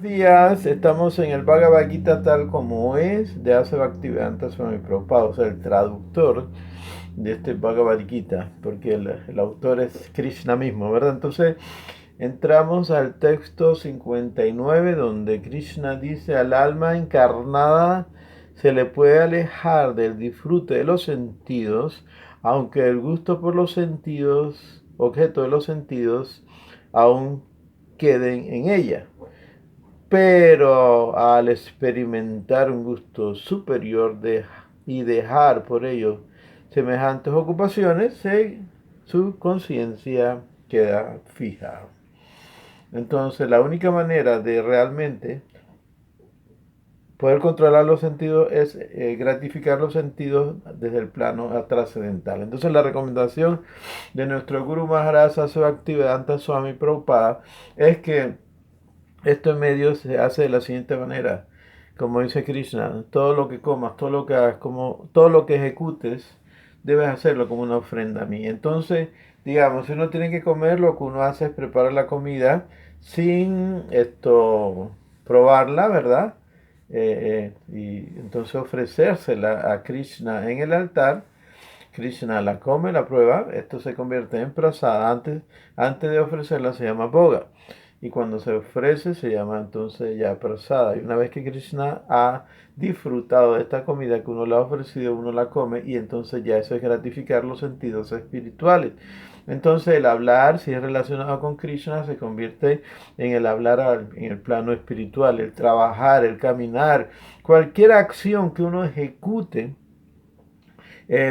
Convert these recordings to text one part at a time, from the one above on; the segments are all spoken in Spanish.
Días, estamos en el Bhagavad Gita tal como es de Asa Bhaktivedanta Swami Prabhupada, o sea, el traductor de este Bhagavad Gita, porque el autor es Krishna mismo, ¿verdad? Entonces entramos al texto 59 donde Krishna dice: al alma encarnada se le puede alejar del disfrute de los sentidos, aunque el gusto por los sentidos, objeto de los sentidos, aún queden en ella. Pero al experimentar un gusto superior y dejar por ello semejantes ocupaciones, su conciencia queda fija. Entonces, la única manera de realmente poder controlar los sentidos es gratificar los sentidos desde el plano trascendental. Entonces, la recomendación de nuestro Guru Maharaj Bhaktivedanta Swami Prabhupada es que esto en medio se hace de la siguiente manera. Como dice Krishna, todo lo que comas, todo lo que hagas, como todo lo que ejecutes, debes hacerlo como una ofrenda a mí. Entonces, digamos, si uno tiene que comer, lo que uno hace es preparar la comida sin probarla, ¿verdad? Y entonces ofrecérsela a Krishna en el altar. Krishna la come, la prueba, esto se convierte en prasada. Antes de ofrecerla se llama boga. Y cuando se ofrece se llama entonces ya prasada. Y una vez que Krishna ha disfrutado de esta comida que uno le ha ofrecido, uno la come y entonces ya eso es gratificar los sentidos espirituales. Entonces el hablar, si es relacionado con Krishna, se convierte en el hablar en el plano espiritual, el trabajar, el caminar, cualquier acción que uno ejecute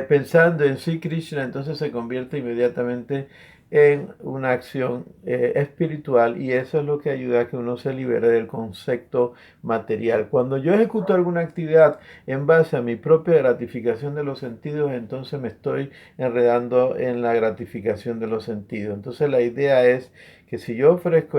pensando en sí Krishna, entonces se convierte inmediatamente en una acción espiritual, y eso es lo que ayuda a que uno se libere del concepto material. Cuando yo ejecuto alguna actividad en base a mi propia gratificación de los sentidos, entonces me estoy enredando en la gratificación de los sentidos. Entonces la idea es que si yo ofrezco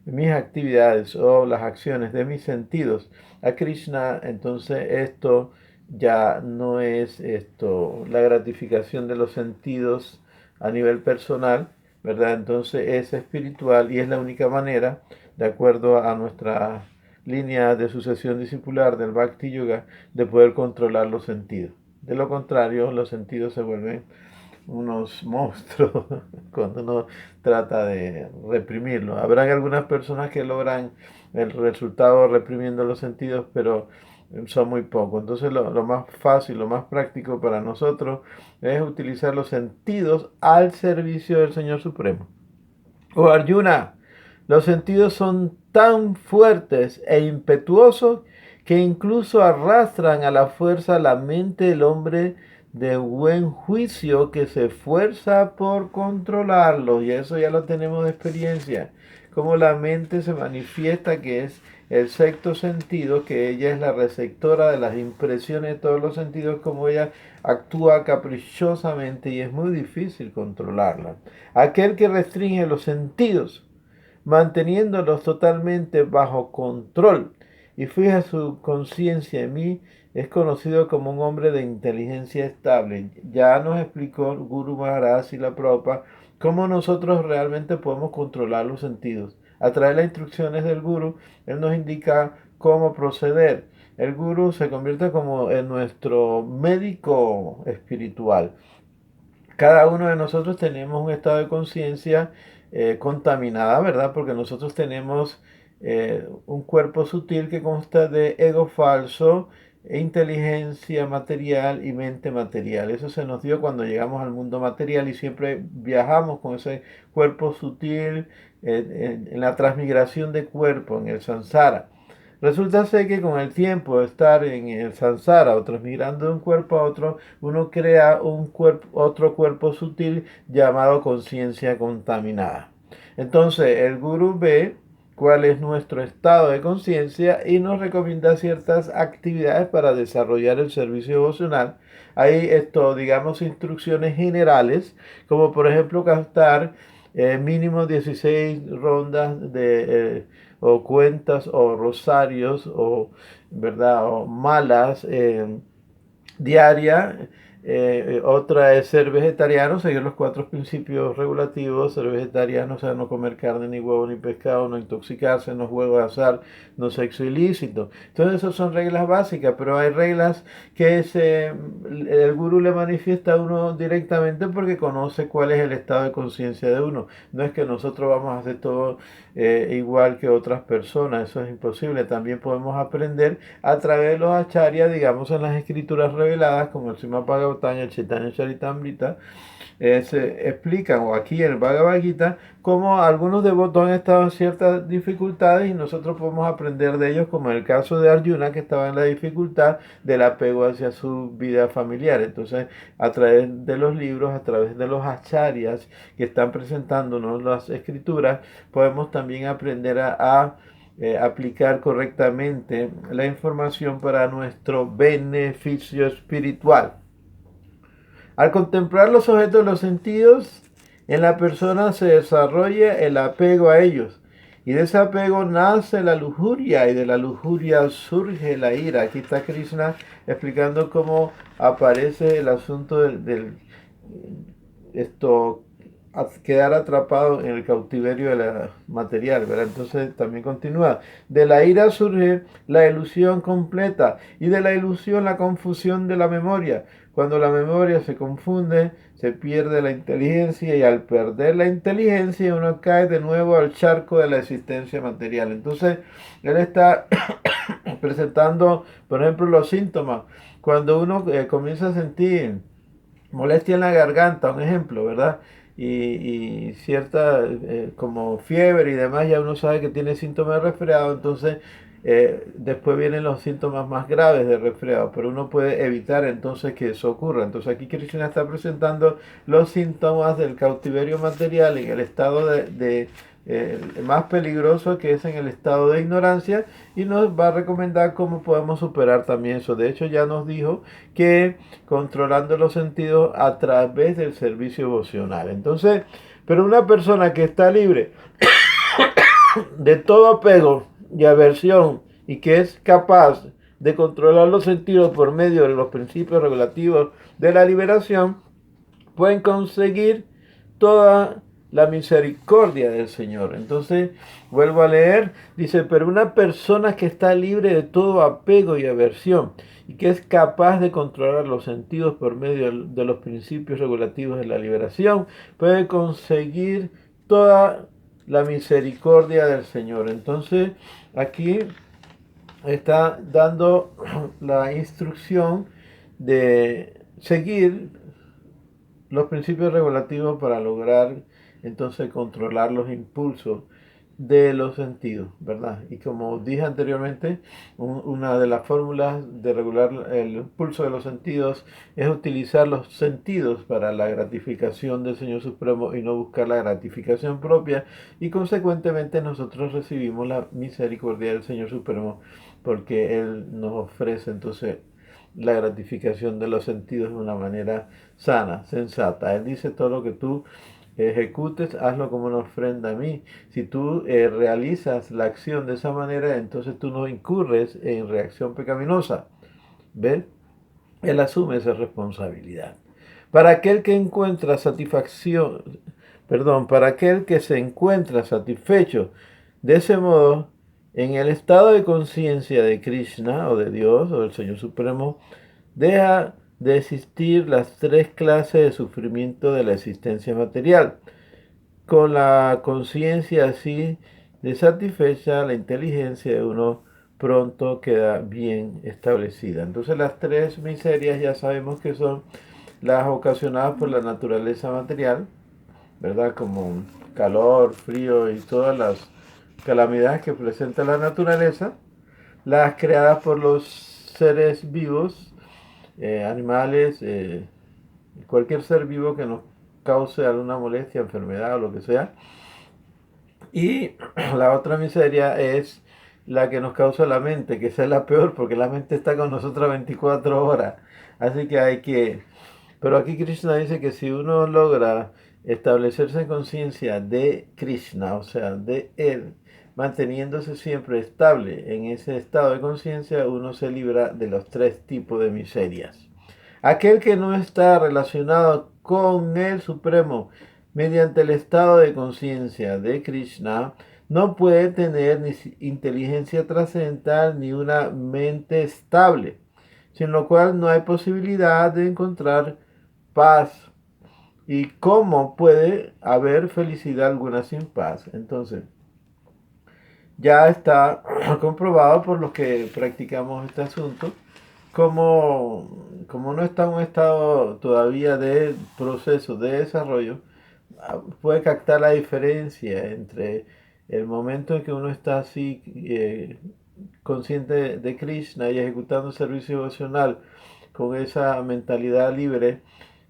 mis actividades o las acciones de mis sentidos a Krishna, entonces esto ya no es la gratificación de los sentidos a nivel personal, ¿verdad? Entonces es espiritual y es la única manera, de acuerdo a nuestra línea de sucesión discipular del Bhakti Yoga, de poder controlar los sentidos. De lo contrario, los sentidos se vuelven unos monstruos cuando uno trata de reprimirlo. Habrán algunas personas que logran el resultado reprimiendo los sentidos, pero son muy pocos. Entonces lo más fácil, lo más práctico para nosotros es utilizar los sentidos al servicio del Señor Supremo. Oh Arjuna, los sentidos son tan fuertes e impetuosos que incluso arrastran a la fuerza la mente del hombre de buen juicio que se esfuerza por controlarlos. Y eso ya lo tenemos de experiencia. Cómo la mente se manifiesta, que es el sexto sentido, que ella es la receptora de las impresiones de todos los sentidos, como ella actúa caprichosamente y es muy difícil controlarla. Aquel que restringe los sentidos, manteniéndolos totalmente bajo control y fija su conciencia en mí, es conocido como un hombre de inteligencia estable. Ya nos explicó el Guru Maharaj y la Prabhupada cómo nosotros realmente podemos controlar los sentidos. A través de las instrucciones del Guru, él nos indica cómo proceder. El Guru se convierte como en nuestro médico espiritual. Cada uno de nosotros tenemos un estado de conciencia contaminada, ¿verdad? Porque nosotros tenemos un cuerpo sutil que consta de ego falso, inteligencia material y mente material. Eso se nos dio cuando llegamos al mundo material y siempre viajamos con ese cuerpo sutil en la transmigración de cuerpo, en el samsara. Resulta ser que con el tiempo de estar en el samsara o transmigrando de un cuerpo a otro, uno crea otro cuerpo sutil llamado conciencia contaminada. Entonces el gurú ve cuál es nuestro estado de conciencia y nos recomienda ciertas actividades para desarrollar el servicio devocional. Hay digamos, instrucciones generales, como por ejemplo cantar mínimo 16 rondas o cuentas o rosarios o verdad o malas diaria Otra es ser vegetariano, seguir los 4 principios regulativos, ser vegetariano, o sea, no comer carne, ni huevo, ni pescado, no intoxicarse, no juego de azar, no sexo ilícito. Entonces, esas son reglas básicas, pero hay reglas que el gurú le manifiesta a uno directamente porque conoce cuál es el estado de conciencia de uno. No es que nosotros vamos a hacer todo igual que otras personas, eso es imposible. También podemos aprender a través de los acharyas, digamos en las escrituras reveladas, como el Srimad Bhagavatam y el Chaitanya Charitamrita, se explican, o aquí en el Bhagavad Gita, cómo algunos devotos han estado en ciertas dificultades y nosotros podemos aprender de ellos, como en el caso de Arjuna, que estaba en la dificultad del apego hacia su vida familiar. Entonces, a través de los libros, a través de los acharyas que están presentándonos las escrituras, podemos también aprender a aplicar correctamente la información para nuestro beneficio espiritual. Al contemplar los objetos de los sentidos, en la persona se desarrolla el apego a ellos. Y de ese apego nace la lujuria y de la lujuria surge la ira. Aquí está Krishna explicando cómo aparece el asunto esto, quedar atrapado en el cautiverio de la material, ¿verdad? Entonces también continúa. De la ira surge la ilusión completa y de la ilusión la confusión de la memoria. Cuando la memoria se confunde, se pierde la inteligencia y al perder la inteligencia uno cae de nuevo al charco de la existencia material. Entonces, él está presentando, por ejemplo, los síntomas. Cuando uno comienza a sentir molestia en la garganta, un ejemplo, ¿verdad? Y cierta como fiebre y demás, ya uno sabe que tiene síntomas de resfriado, entonces después vienen los síntomas más graves de resfriado, pero uno puede evitar entonces que eso ocurra. Entonces aquí Krishna está presentando los síntomas del cautiverio material en el estado más peligroso, que es en el estado de ignorancia, y nos va a recomendar cómo podemos superar también eso. De hecho, ya nos dijo que controlando los sentidos a través del servicio emocional. Entonces, pero una persona que está libre de todo apego y aversión y que es capaz de controlar los sentidos por medio de los principios regulativos de la liberación, pueden conseguir toda la misericordia del Señor. Entonces, vuelvo a leer, dice, pero una persona que está libre de todo apego y aversión y que es capaz de controlar los sentidos por medio de los principios regulativos de la liberación, puede conseguir toda la misericordia del Señor. Entonces, aquí está dando la instrucción de seguir los principios regulativos para lograr entonces controlar los impulsos de los sentidos, ¿verdad? Y como dije anteriormente, una de las fórmulas de regular el impulso de los sentidos es utilizar los sentidos para la gratificación del Señor Supremo y no buscar la gratificación propia, y consecuentemente nosotros recibimos la misericordia del Señor Supremo porque Él nos ofrece entonces la gratificación de los sentidos de una manera sana, sensata. Él dice: todo lo que tú ejecutes, hazlo como una ofrenda a mí. Si tú realizas la acción de esa manera, entonces tú no incurres en reacción pecaminosa. ¿Ves? Él asume esa responsabilidad. Para aquel que encuentra satisfacción, perdón, para aquel que se encuentra satisfecho de ese modo, en el estado de conciencia de Krishna o de Dios o del Señor Supremo, deja de existir las 3 clases de sufrimiento de la existencia material. Con la conciencia así de satisfecha, la inteligencia de uno pronto queda bien establecida. Entonces las 3 miserias ya sabemos que son las ocasionadas por la naturaleza material, ¿verdad? Como calor, frío y todas las calamidades que presenta la naturaleza, las creadas por los seres vivos, animales, cualquier ser vivo que nos cause alguna molestia, enfermedad o lo que sea. Y la otra miseria es la que nos causa la mente, que esa es la peor porque la mente está con nosotros 24 horas. Así que hay que... Pero aquí Krishna dice que si uno logra establecerse en conciencia de Krishna, o sea, de Él, manteniéndose siempre estable en ese estado de conciencia, uno se libra de los 3 tipos de miserias. Aquel que no está relacionado con el Supremo mediante el estado de conciencia de Krishna, no puede tener ni inteligencia trascendental ni una mente estable, sin lo cual no hay posibilidad de encontrar paz. ¿Y cómo puede haber felicidad alguna sin paz? Entonces, ya está comprobado por los que practicamos este asunto, como no está en un estado todavía de proceso de desarrollo, puede captar la diferencia entre el momento en que uno está así consciente de Krishna y ejecutando servicio devocional con esa mentalidad libre,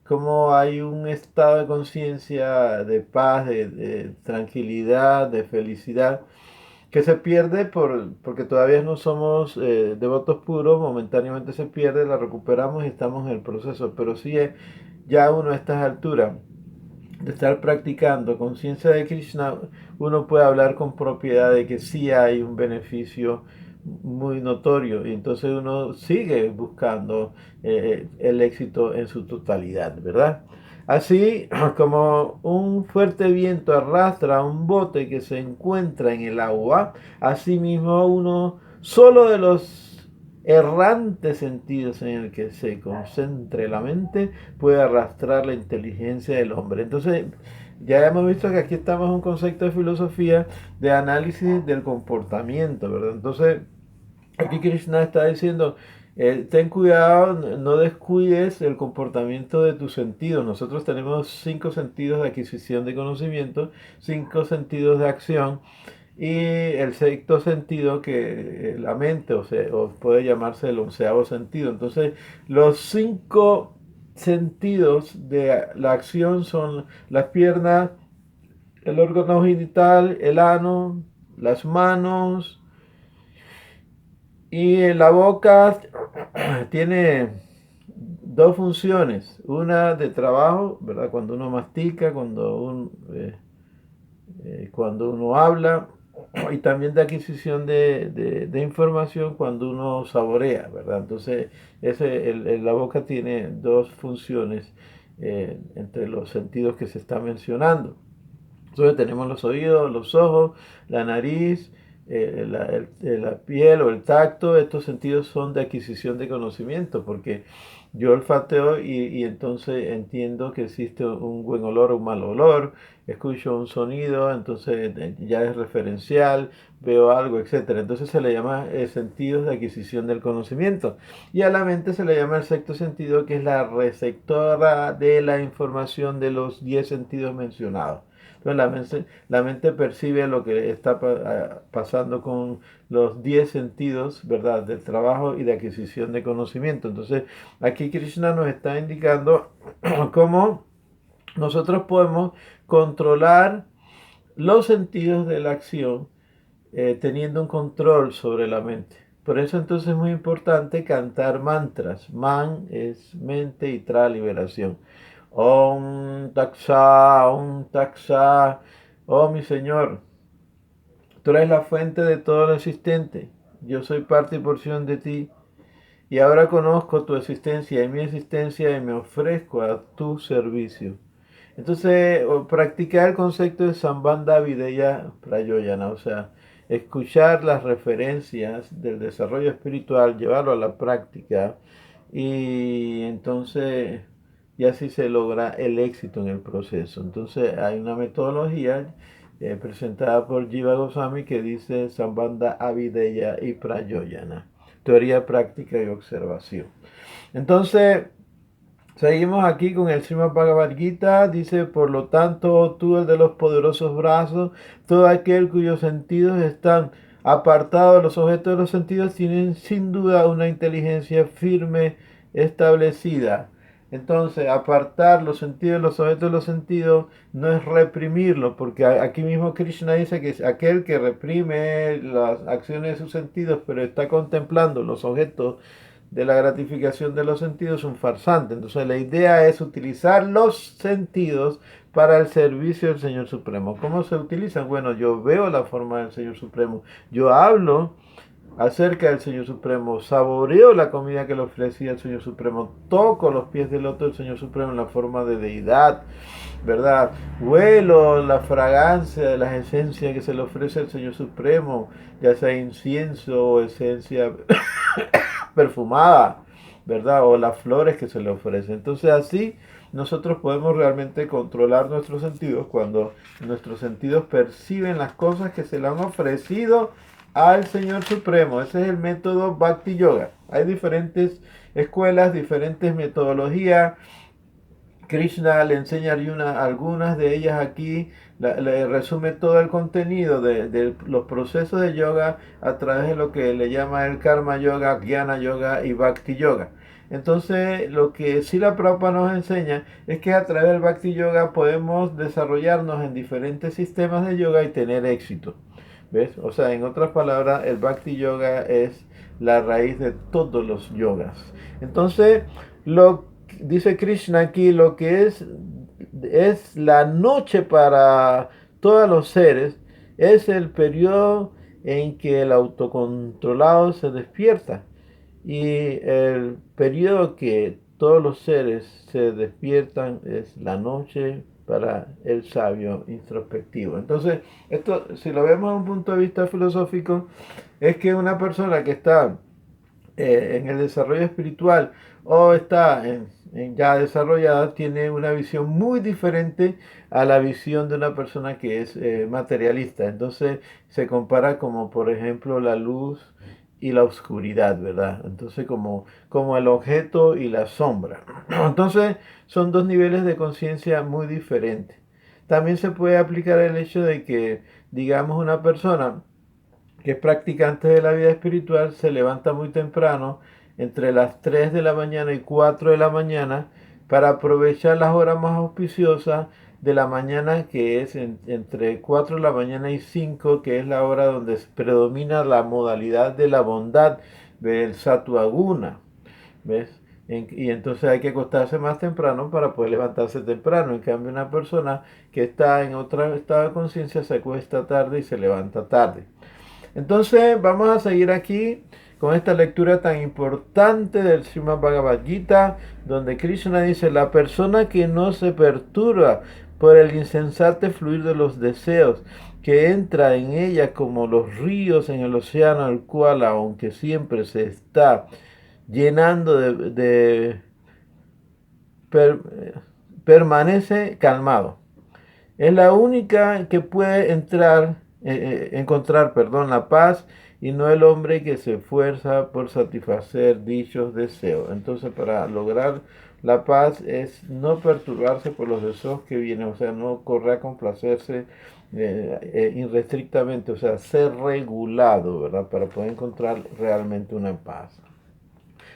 como hay un estado de conciencia, de paz, de tranquilidad, de felicidad, que se pierde porque todavía no somos devotos puros, momentáneamente se pierde, la recuperamos y estamos en el proceso, pero sí ya uno a estas alturas de estar practicando conciencia de Krishna, uno puede hablar con propiedad de que sí hay un beneficio muy notorio y entonces uno sigue buscando el éxito en su totalidad, ¿verdad? Así como un fuerte viento arrastra un bote que se encuentra en el agua, asimismo uno solo de los errantes sentidos en el que se concentre la mente puede arrastrar la inteligencia del hombre. Entonces, ya hemos visto que aquí estamos en un concepto de filosofía de análisis del comportamiento, ¿verdad? Entonces, aquí Krishna está diciendo, ten cuidado, no descuides el comportamiento de tus sentidos. Nosotros tenemos 5 sentidos de adquisición de conocimiento, 5 sentidos de acción y el sexto sentido que la mente, o puede llamarse el 11º sentido. Entonces, los 5 sentidos de la acción son las piernas, el órgano genital, el ano, las manos, y la boca tiene 2 funciones, una de trabajo, ¿verdad? Cuando uno mastica, cuando uno habla, y también de adquisición de información cuando uno saborea, ¿verdad? Entonces, la boca tiene 2 funciones entre los sentidos que se está mencionando. Entonces tenemos los oídos, los ojos, la nariz, la piel o el tacto. Estos sentidos son de adquisición de conocimiento, porque yo olfateo y entonces entiendo que existe un buen olor o un mal olor, escucho un sonido, entonces ya es referencial, veo algo, etcétera. Entonces se le llama sentidos de adquisición del conocimiento. Y a la mente se le llama el sexto sentido, que es la receptora de la información de los 10 sentidos mencionados. Entonces la mente percibe lo que está pasando con los 10 sentidos, ¿verdad? Del trabajo y de adquisición de conocimiento. Entonces aquí Krishna nos está indicando cómo nosotros podemos controlar los sentidos de la acción teniendo un control sobre la mente. Por eso entonces es muy importante cantar mantras. Man es mente y tra liberación. Om Taxa, oh mi Señor, tú eres la fuente de todo lo existente. Yo soy parte y porción de ti. Y ahora conozco tu existencia y mi existencia y me ofrezco a tu servicio. Entonces, practicar el concepto de Sambandha Videya Prayoyana, o sea, escuchar las referencias del desarrollo espiritual, llevarlo a la práctica y entonces, y así se logra el éxito en el proceso. Entonces, hay una metodología presentada por Jiva Goswami que dice Sambandha Avideya y Prayoyana, teoría, práctica y observación. Entonces, seguimos aquí con el Srimad Bhagavad Gita. Dice, por lo tanto, tú, el de los poderosos brazos, todo aquel cuyos sentidos están apartados de los objetos de los sentidos, tienen sin duda una inteligencia firme establecida. Entonces, apartar los sentidos de los objetos de los sentidos no es reprimirlos, porque aquí mismo Krishna dice que es aquel que reprime las acciones de sus sentidos, pero está contemplando los objetos de la gratificación de los sentidos, un farsante. Entonces la idea es utilizar los sentidos para el servicio del Señor Supremo. ¿Cómo se utilizan? Bueno, yo veo la forma del Señor Supremo, yo hablo acerca del Señor Supremo, saboreo la comida que le ofrecía el Señor Supremo, toco los pies del loto del Señor Supremo en la forma de deidad, ¿verdad? Huelo la fragancia de las esencias que se le ofrece al Señor Supremo, ya sea incienso o esencia perfumada, ¿verdad? O las flores que se le ofrecen. Entonces así nosotros podemos realmente controlar nuestros sentidos cuando nuestros sentidos perciben las cosas que se le han ofrecido al Señor Supremo. Ese es el método Bhakti Yoga. Hay diferentes escuelas, diferentes metodologías. Krishna le enseña a Arjuna algunas de ellas aquí, le resume todo el contenido de los procesos de yoga a través de lo que le llama el Karma Yoga, Jnana Yoga y Bhakti Yoga. Entonces, lo que Srila Prabhupada nos enseña es que a través del Bhakti Yoga podemos desarrollarnos en diferentes sistemas de yoga y tener éxito. ¿Ves? O sea, en otras palabras, el Bhakti Yoga es la raíz de todos los yogas. Entonces, lo dice Krishna aquí, lo que es la noche para todos los seres, es el periodo en que el autocontrolado se despierta. Y el periodo que todos los seres se despiertan es la noche para el sabio introspectivo. Entonces, esto, si lo vemos desde un punto de vista filosófico, es que una persona que está en el desarrollo espiritual o está ya desarrollada tiene una visión muy diferente a la visión de una persona que es materialista. Entonces se compara como por ejemplo la luz y la oscuridad, ¿verdad? Entonces como el objeto y la sombra. Entonces son dos niveles de conciencia muy diferentes. También se puede aplicar el hecho de que, digamos, una persona que es practicante de la vida espiritual se levanta muy temprano, entre las 3 de la mañana y 4 de la mañana, para aprovechar las horas más auspiciosas de la mañana, que es entre 4 de la mañana y 5, que es la hora donde predomina la modalidad de la bondad del Sattva-guna. ¿Ves? Y entonces hay que acostarse más temprano para poder levantarse temprano. En cambio, una persona que está en otro estado de conciencia se acuesta tarde y se levanta tarde. Entonces vamos a seguir aquí con esta lectura tan importante del Srimad Bhagavad Gita, donde Krishna dice, la persona que no se perturba por el insensato fluir de los deseos, que entra en ella como los ríos en el océano, el cual, aunque siempre se está llenando per, permanece calmado. Es la única que puede encontrar, perdón, la paz y no el hombre que se esfuerza por satisfacer dichos deseos. Entonces, para lograr la paz es no perturbarse por los deseos que vienen, o sea, no correr a complacerse irrestrictamente, o sea, ser regulado, ¿verdad? Para poder encontrar realmente una paz.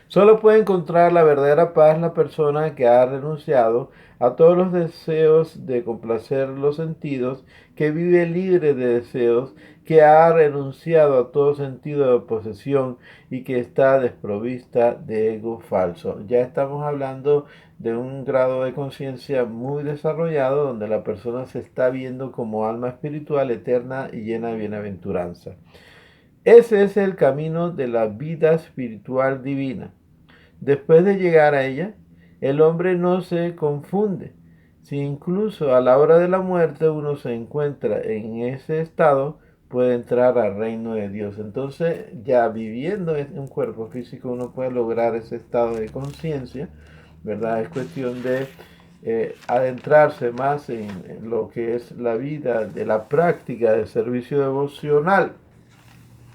Solo puede encontrar la verdadera paz la persona que ha renunciado a todos los deseos de complacer los sentidos, que vive libre de deseos, que ha renunciado a todo sentido de posesión y que está desprovista de ego falso. Ya estamos hablando de un grado de conciencia muy desarrollado donde la persona se está viendo como alma espiritual eterna y llena de bienaventuranza. Ese es el camino de la vida espiritual divina. Después de llegar a ella, el hombre no se confunde. Si incluso a la hora de la muerte uno se encuentra en ese estado, puede entrar al reino de Dios. Entonces, ya viviendo en un cuerpo físico, uno puede lograr ese estado de conciencia, ¿verdad? Es cuestión de adentrarse más en lo que es la vida de la práctica de servicio devocional.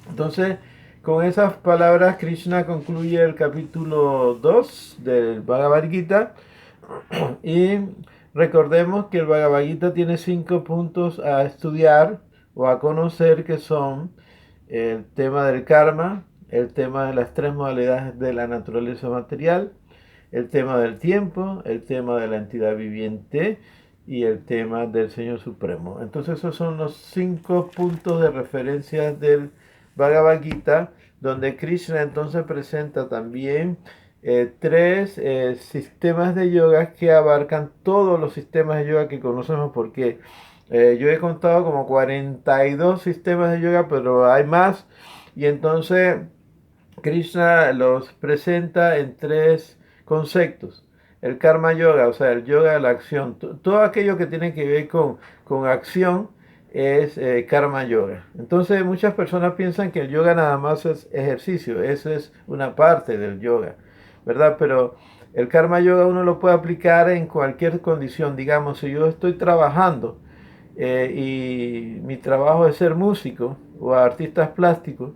Entonces, con esas palabras, Krishna concluye el capítulo 2 del Bhagavad Gita. Y recordemos que el Bhagavad Gita tiene 5 puntos a estudiar o a conocer, que son el tema del karma, el tema de las 3 modalidades de la naturaleza material, el tema del tiempo, el tema de la entidad viviente y el tema del Señor Supremo. Entonces esos son los 5 puntos de referencia del Bhagavad Gita, donde Krishna entonces presenta también 3 sistemas de yoga que abarcan todos los sistemas de yoga que conocemos, porque yo he contado como 42 sistemas de yoga, pero hay más. Y entonces Krishna los presenta en tres conceptos. El karma yoga, o sea, el yoga de la acción. Todo aquello que tiene que ver con acción es karma yoga. Entonces muchas personas piensan que el yoga nada más es ejercicio. Eso es una parte del yoga, ¿verdad? Pero el karma yoga uno lo puede aplicar en cualquier condición. Digamos, si yo estoy trabajando y mi trabajo es ser músico o artistas plásticos,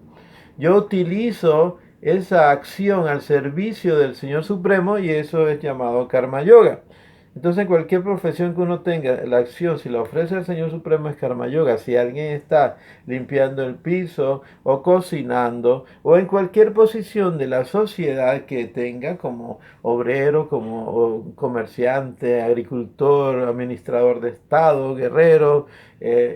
yo utilizo esa acción al servicio del Señor Supremo y eso es llamado karma yoga. Entonces, cualquier profesión que uno tenga, la acción, si la ofrece el Señor Supremo, es karma yoga. Si alguien está limpiando el piso o cocinando o en cualquier posición de la sociedad que tenga, como obrero, como comerciante, agricultor, administrador de Estado, guerrero,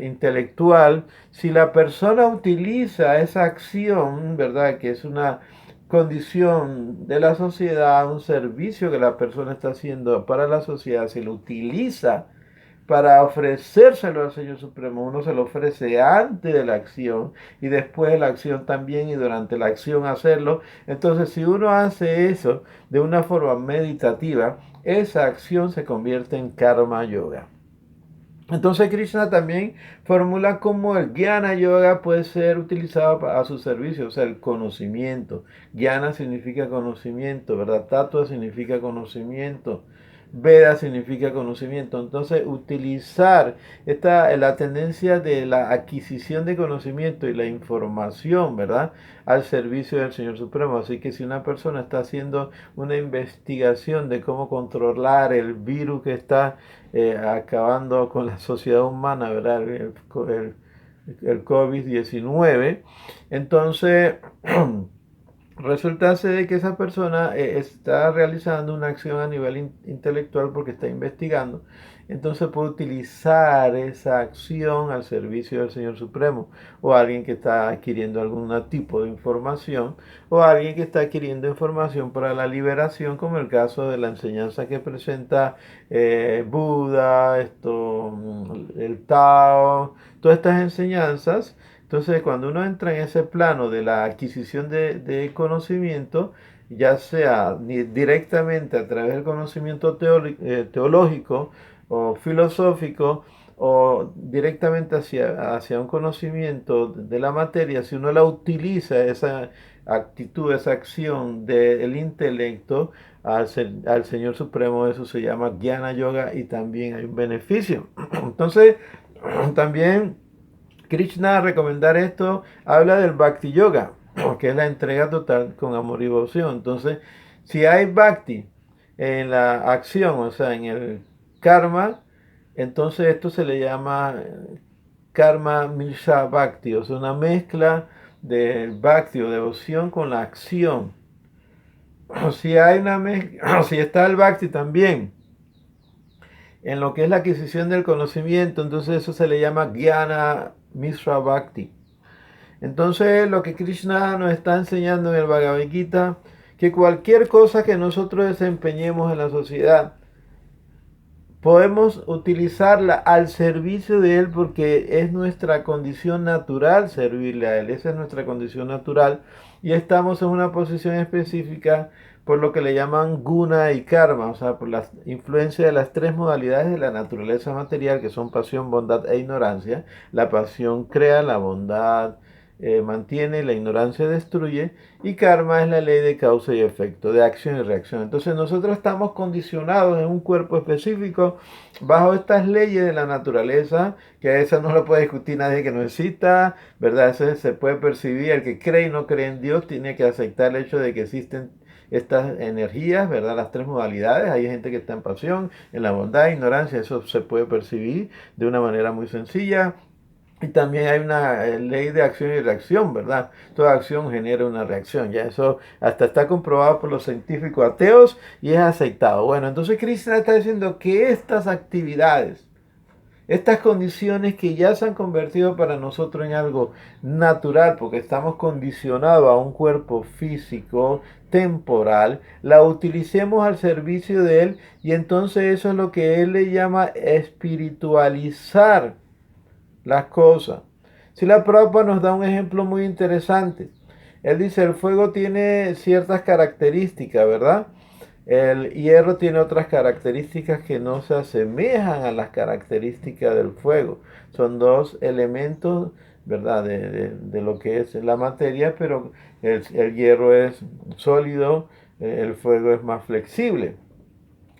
intelectual, si la persona utiliza esa acción, ¿verdad? Que es una condición de la sociedad, un servicio que la persona está haciendo para la sociedad, se lo utiliza para ofrecérselo al Señor Supremo. Uno se lo ofrece antes de la acción y después de la acción también y durante la acción hacerlo. Entonces, si uno hace eso de una forma meditativa, esa acción se convierte en karma yoga. Entonces Krishna también formula cómo el Jnana Yoga puede ser utilizado a su servicio, o sea, el conocimiento. Jnana significa conocimiento, ¿verdad? Tattva significa conocimiento. Veda significa conocimiento. Entonces, utilizar la tendencia de la adquisición de conocimiento y la información, ¿verdad? Al servicio del Señor Supremo. Así que si una persona está haciendo una investigación de cómo controlar el virus que está acabando con la sociedad humana, ¿verdad? El COVID-19. Entonces, resulta de que esa persona está realizando una acción a nivel intelectual porque está investigando. Entonces puede utilizar esa acción al servicio del Señor Supremo, o alguien que está adquiriendo algún tipo de información, o alguien que está adquiriendo información para la liberación, como el caso de la enseñanza que presenta Buda, el Tao, todas estas enseñanzas. Entonces, cuando uno entra en ese plano de la adquisición de conocimiento, ya sea directamente a través del conocimiento teológico o filosófico, o directamente hacia un conocimiento de la materia, si uno la utiliza, esa actitud, esa acción del intelecto al Señor Supremo, eso se llama Jnana Yoga y también hay un beneficio. Entonces, también Krishna, a recomendar esto, habla del Bhakti Yoga, que es la entrega total con amor y devoción. Entonces, si hay Bhakti en la acción, o sea, en el karma, entonces esto se le llama Karma Mishra Bhakti, o sea, una mezcla del Bhakti o devoción con la acción. Si hay una mezcla, si está el Bhakti también en lo que es la adquisición del conocimiento, entonces eso se le llama Jnana Mishra Bhakti. Entonces lo que Krishna nos está enseñando en el Bhagavad Gita, que cualquier cosa que nosotros desempeñemos en la sociedad, podemos utilizarla al servicio de Él porque es nuestra condición natural servirle a Él. Esa es nuestra condición natural y estamos en una posición específica por lo que le llaman guna y karma, o sea, por la influencia de las tres modalidades de la naturaleza material, que son pasión, bondad e ignorancia. La pasión crea, la bondad mantiene, la ignorancia destruye, y karma es la ley de causa y efecto, de acción y reacción. Entonces nosotros estamos condicionados en un cuerpo específico bajo estas leyes de la naturaleza, que esa no lo puede discutir nadie que no exista, ¿verdad? Eso se puede percibir, el que cree y no cree en Dios tiene que aceptar el hecho de que existen estas energías, ¿verdad? Las tres modalidades. Hay gente que está en pasión, en la bondad, ignorancia, eso se puede percibir de una manera muy sencilla. Y también hay una ley de acción y reacción, ¿verdad? Toda acción genera una reacción. Ya eso hasta está comprobado por los científicos ateos y es aceptado. Bueno, entonces Krishna está diciendo que estas actividades, estas condiciones que ya se han convertido para nosotros en algo natural, porque estamos condicionados a un cuerpo físico, temporal, la utilicemos al servicio de Él y entonces eso es lo que Él le llama espiritualizar las cosas. Srila Prabhupada nos da un ejemplo muy interesante. Él dice, el fuego tiene ciertas características, ¿verdad? El hierro tiene otras características que no se asemejan a las características del fuego. Son dos elementos, ¿verdad? De lo que es la materia, pero el hierro es sólido, el fuego es más flexible.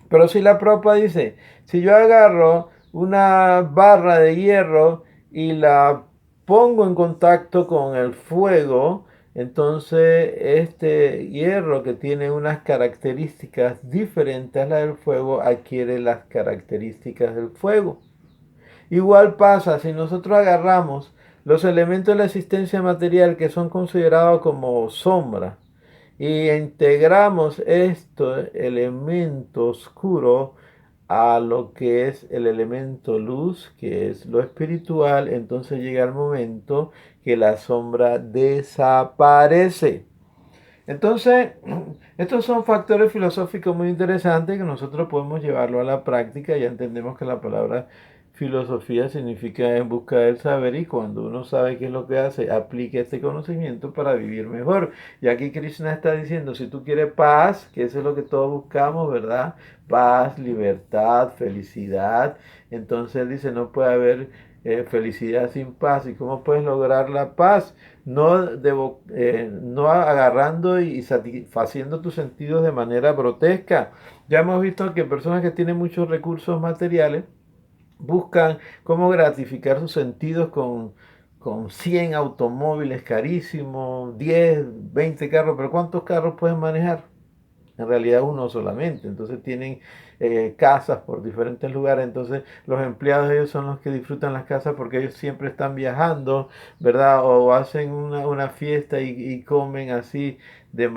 Pero si la propa dice, si yo agarro una barra de hierro y la pongo en contacto con el fuego, entonces este hierro que tiene unas características diferentes a las del fuego adquiere las características del fuego. Igual pasa si nosotros agarramos los elementos de la existencia material que son considerados como sombra y integramos estos elementos oscuros a lo que es el elemento luz, que es lo espiritual, entonces llega el momento que la sombra desaparece. Entonces, estos son factores filosóficos muy interesantes que nosotros podemos llevarlo a la práctica. Ya entendemos que la palabra filosofía significa en busca del saber y cuando uno sabe qué es lo que hace, aplica este conocimiento para vivir mejor. Y aquí Krishna está diciendo, si tú quieres paz, que eso es lo que todos buscamos, ¿verdad? Paz, libertad, felicidad. Entonces él dice, no puede haber felicidad sin paz. ¿Y cómo puedes lograr la paz? No agarrando y satisfaciendo tus sentidos de manera grotesca. Ya hemos visto que personas que tienen muchos recursos materiales buscan cómo gratificar sus sentidos con 100 automóviles carísimos, 10, 20 carros, pero ¿cuántos carros pueden manejar? En realidad uno solamente. Entonces tienen casas por diferentes lugares. Entonces los empleados ellos son los que disfrutan las casas porque ellos siempre están viajando, ¿verdad? O hacen una fiesta y comen así de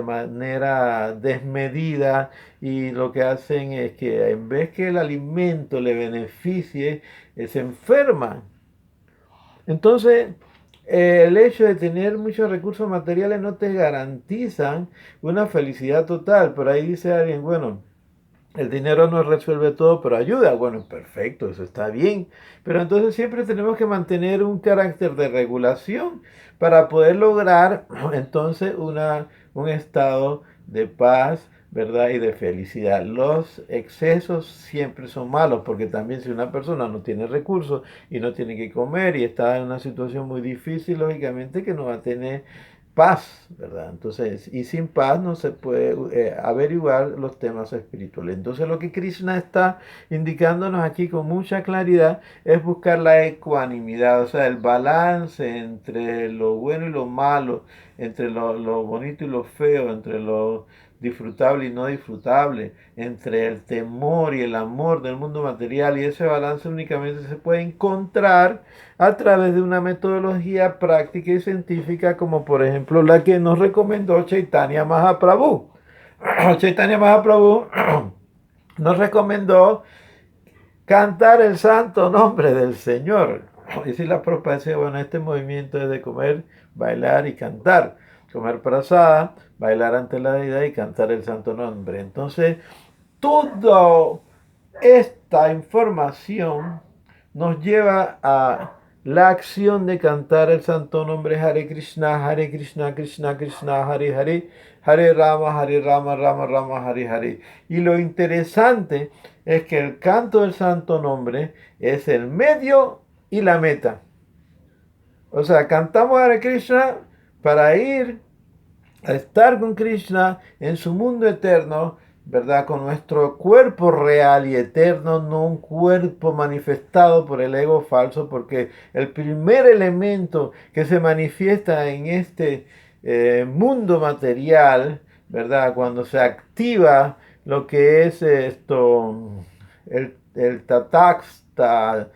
manera desmedida y lo que hacen es que en vez que el alimento le beneficie, se enferman. Entonces, el hecho de tener muchos recursos materiales no te garantizan una felicidad total. Por ahí dice alguien, bueno, el dinero no resuelve todo, pero ayuda. Bueno, perfecto, eso está bien. Pero entonces siempre tenemos que mantener un carácter de regulación para poder lograr entonces un estado de paz, ¿verdad? Y de felicidad. Los excesos siempre son malos porque también si una persona no tiene recursos y no tiene que comer y está en una situación muy difícil, lógicamente que no va a tener paz, ¿verdad? Entonces, y sin paz no se puede averiguar los temas espirituales. Entonces, lo que Krishna está indicándonos aquí con mucha claridad es buscar la ecuanimidad, o sea, el balance entre lo bueno y lo malo, entre lo bonito y lo feo, entre lo disfrutable y no disfrutable, entre el temor y el amor del mundo material, y ese balance únicamente se puede encontrar a través de una metodología práctica y científica como por ejemplo la que nos recomendó Chaitanya Mahaprabhu. Chaitanya Mahaprabhu nos recomendó cantar el santo nombre del Señor. Y si la Prabhupada decía, bueno, este movimiento es de comer, bailar y cantar. Comer prasada, bailar ante la deidad y cantar el santo nombre. Entonces, toda esta información nos lleva a la acción de cantar el santo nombre Hare Krishna, Krishna Krishna, Hare Hare, Hare Rama, Rama Rama, Hare Hare. Y lo interesante es que el canto del santo nombre es el medio y la meta. O sea, cantamos Hare Krishna para ir a estar con Krishna en su mundo eterno, ¿verdad? Con nuestro cuerpo real y eterno, no un cuerpo manifestado por el ego falso, porque el primer elemento que se manifiesta en este mundo material, ¿verdad? Cuando se activa lo que es esto, el tataxta,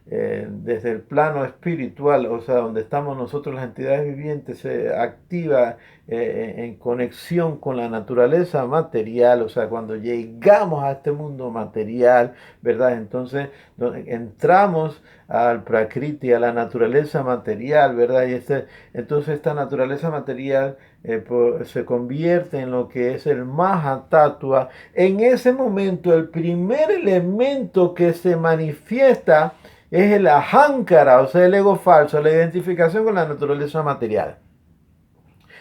desde el plano espiritual, o sea, donde estamos nosotros las entidades vivientes, se activa en conexión con la naturaleza material, o sea, cuando llegamos a este mundo material, ¿verdad? Entonces entramos al prakriti, a la naturaleza material, ¿verdad? Entonces esta naturaleza material se convierte en lo que es el Mahatattva. En ese momento, el primer elemento que se manifiesta es el ahankara, o sea, el ego falso, la identificación con la naturaleza material.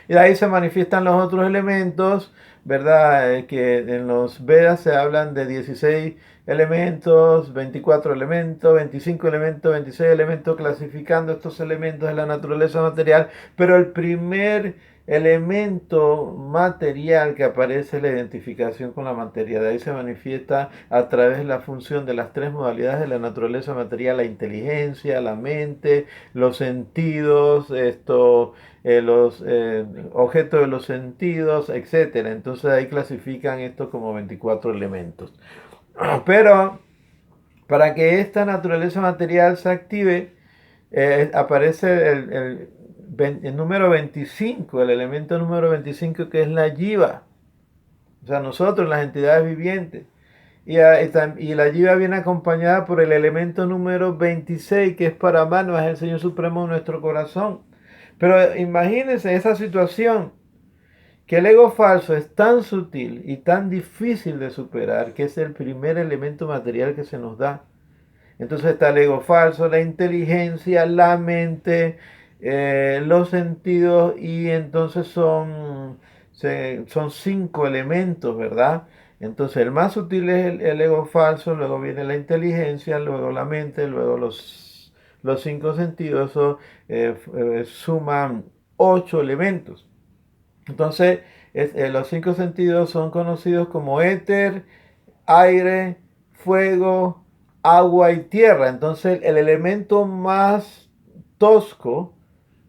Y de ahí se manifiestan los otros elementos, ¿verdad? Que en los Vedas se hablan de 16 elementos, 24 elementos, 25 elementos, 26 elementos, clasificando estos elementos de la naturaleza material, pero el primer elemento material que aparece es la identificación con la materia. De ahí se manifiesta a través de la función de las tres modalidades de la naturaleza material: la inteligencia, la mente, los sentidos, los objetos de los sentidos, etcétera. Entonces ahí clasifican esto como 24 elementos. Pero para que esta naturaleza material se active, aparece el número 25, el elemento número 25, que es la yiva. O sea, nosotros, las entidades vivientes. Y la yiva viene acompañada por el elemento número 26, que es Paramano, es el Señor Supremo de nuestro corazón. Pero imagínense esa situación, que el ego falso es tan sutil y tan difícil de superar, que es el primer elemento material que se nos da. Entonces está el ego falso, la inteligencia, la mente, los sentidos, y entonces son 5 elementos, ¿verdad? Entonces el más sutil es el ego falso, luego viene la inteligencia, luego la mente, luego los 5 sentidos. Eso suman 8 elementos. Entonces los 5 sentidos son conocidos como éter, aire, fuego, agua y tierra. Entonces el elemento más tosco,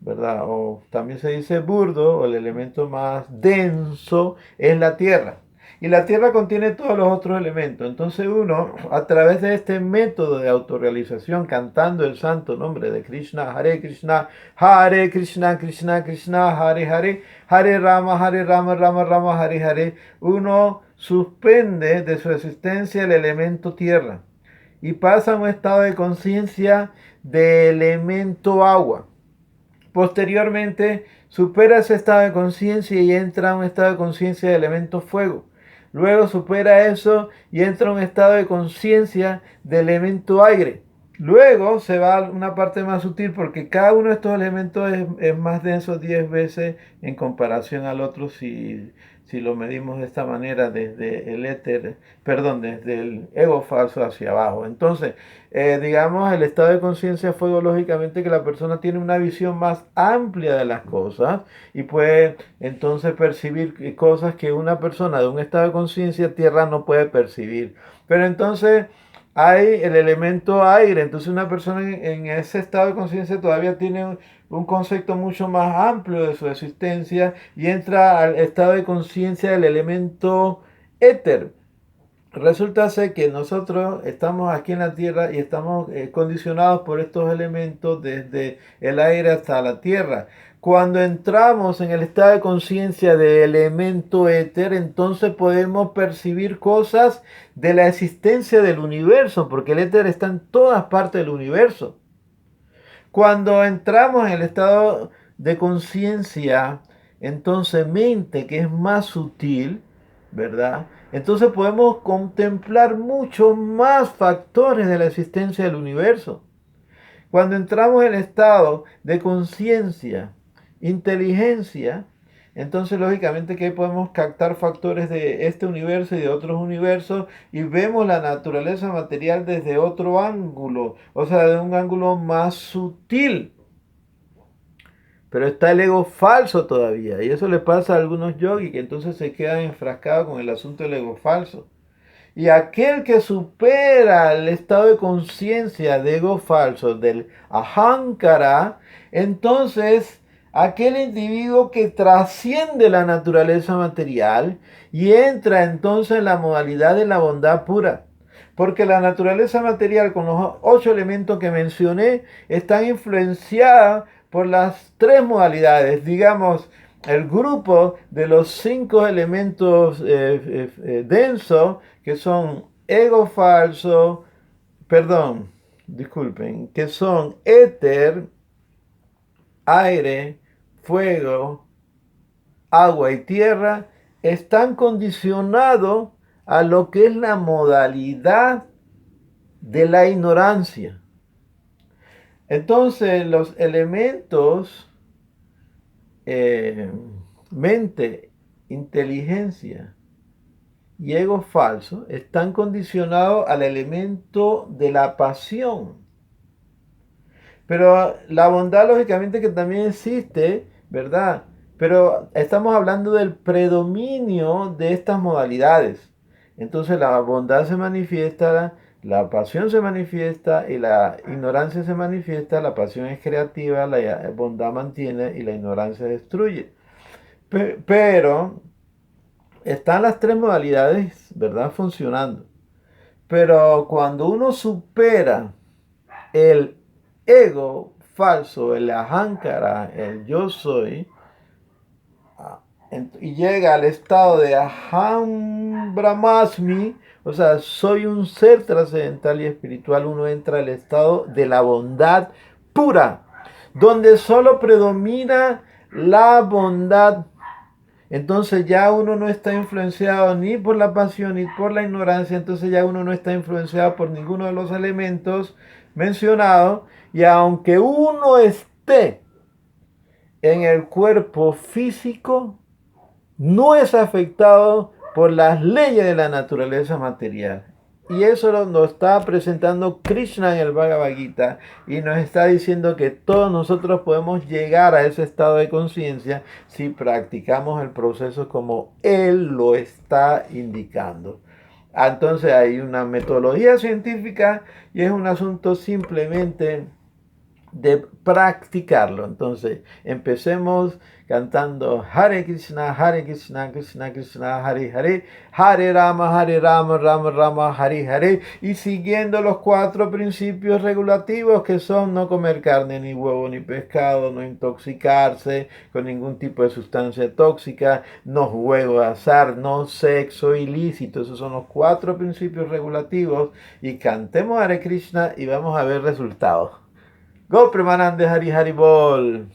¿verdad? O también se dice burdo, o el elemento más denso es la tierra. Y la tierra contiene todos los otros elementos. Entonces uno, a través de este método de autorrealización, cantando el santo nombre de Krishna, Hare Krishna, Krishna Krishna, Hare Hare, Hare Rama, Rama Rama, Hare Hare, uno suspende de su existencia el elemento tierra y pasa a un estado de conciencia de elemento agua. Posteriormente supera ese estado de conciencia y entra a un estado de conciencia de elemento fuego. Luego supera eso y entra a un estado de conciencia de elemento aire. Luego se va a una parte más sutil, porque cada uno de estos elementos es más denso 10 veces en comparación al otro, si lo medimos de esta manera, desde el éter, perdón, desde el ego falso hacia abajo. Entonces, digamos, el estado de conciencia fuego, lógicamente que la persona tiene una visión más amplia de las cosas y puede entonces percibir cosas que una persona de un estado de conciencia tierra no puede percibir. Pero entonces hay el elemento aire. Entonces una persona en ese estado de conciencia todavía tiene un concepto mucho más amplio de su existencia y entra al estado de conciencia del elemento éter. Resulta ser que nosotros estamos aquí en la Tierra y estamos condicionados por estos elementos desde el aire hasta la Tierra. Cuando entramos en el estado de conciencia del elemento éter, entonces podemos percibir cosas de la existencia del universo, porque el éter está en todas partes del universo. Cuando entramos en el estado de conciencia, entonces mente, que es más sutil, ¿verdad? Entonces podemos contemplar muchos más factores de la existencia del universo. Cuando entramos en el estado de conciencia, inteligencia, entonces lógicamente que podemos captar factores de este universo y de otros universos y vemos la naturaleza material desde otro ángulo, o sea, de un ángulo más sutil. Pero está el ego falso todavía, y eso le pasa a algunos yogis que entonces se quedan enfrascados con el asunto del ego falso. Y aquel que supera el estado de conciencia de ego falso, del ahankara, entonces aquel individuo que trasciende la naturaleza material y entra entonces en la modalidad de la bondad pura. Porque la naturaleza material, con los 8 elementos que mencioné, están influenciadas por las 3 modalidades. Digamos, el grupo de los 5 elementos densos, que son ego falso, perdón, disculpen, que son éter, aire, fuego, agua y tierra, están condicionados a lo que es la modalidad de la ignorancia. Entonces, los elementos eh, mente, inteligencia y ego falso están condicionados al elemento de la pasión. Pero la bondad, lógicamente, que también existe, ¿verdad? Pero estamos hablando del predominio de estas modalidades. Entonces la bondad se manifiesta, la pasión se manifiesta y la ignorancia se manifiesta. La pasión es creativa, la bondad mantiene y la ignorancia destruye. Pero están las tres modalidades, ¿verdad? Funcionando. Pero cuando uno supera el ego falso, el ahankara, el yo soy, y llega al estado de aham brahmasmi, o sea, soy un ser trascendental y espiritual, uno entra al estado de la bondad pura, donde solo predomina la bondad. Entonces ya uno no está influenciado ni por la pasión ni por la ignorancia, entonces ya uno no está influenciado por ninguno de los elementos mencionados, y aunque uno esté en el cuerpo físico, no es afectado por las leyes de la naturaleza material. Y eso nos está presentando Krishna en el Bhagavad Gita y nos está diciendo que todos nosotros podemos llegar a ese estado de conciencia si practicamos el proceso como Él lo está indicando. Entonces hay una metodología científica y es un asunto simplemente de practicarlo. Entonces, empecemos cantando Hare Krishna, Krishna Krishna, Hare Hare, Hare Rama, Rama Rama, Hare Hare, y siguiendo los cuatro principios regulativos que son no comer carne, ni huevo, ni pescado, no intoxicarse con ningún tipo de sustancia tóxica, no juego de azar, no sexo ilícito. Esos son los cuatro principios regulativos, y cantemos Hare Krishna y vamos a ver resultados. Go Premanande Hari Hari Bol.